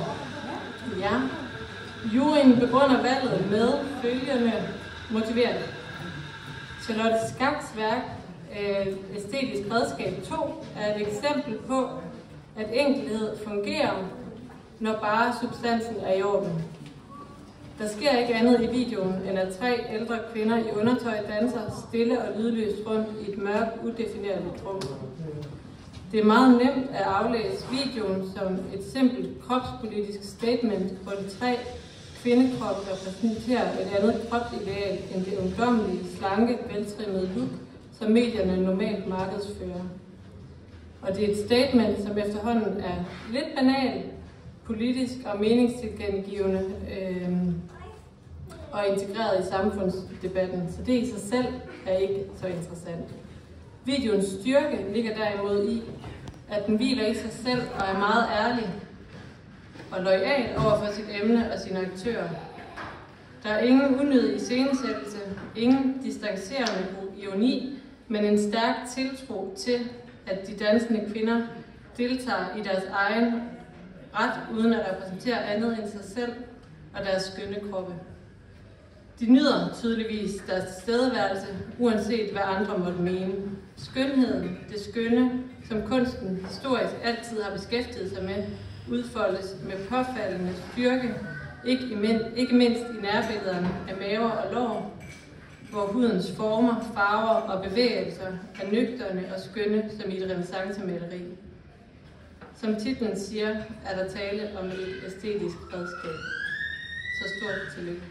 år. Ja. Juryen begrunder valget med følgende motivering. Charlotte Skaks værk, Æstetisk redskab 2, er et eksempel på, at enkelhed fungerer, når bare substansen er i orden. Der sker ikke andet i videoen, end at 3 ældre kvinder i undertøj danser stille og lydløst rundt i et mørkt, udefinerligt rum. Det er meget nemt at aflæse videoen som et simpelt kropspolitisk statement, hvor de 3 kvindekroppe repræsenterer et andet kropsideal end det ungdommelige, slanke, veltrimmede look, som medierne normalt markedsfører. Og det er et statement, som efterhånden er lidt banal, politisk og meningstilkendegivende og integreret i samfundsdebatten, så det i sig selv er ikke så interessant. Videoens styrke ligger derimod i, at den hviler i sig selv og er meget ærlig og loyal over for sit emne og sine aktører. Der er ingen unødig iscenesættelse, ingen distancerende ironi, men en stærk tiltro til, at de dansende kvinder deltager i deres egen ret uden at repræsentere andet end sig selv og deres skønne kroppe. De nyder tydeligvis deres tilstedeværelse, uanset hvad andre måtte mene. Skønheden, det skønne, som kunsten historisk altid har beskæftiget sig med, udfoldes med påfaldende styrke, ikke mindst i nærbillederne af maver og lår, hvor hudens former, farver og bevægelser er nøgterne og skønne som i et renæssancemaleri. Som titlen siger, er der tale om et æstetisk redskab. Så stort tillykke.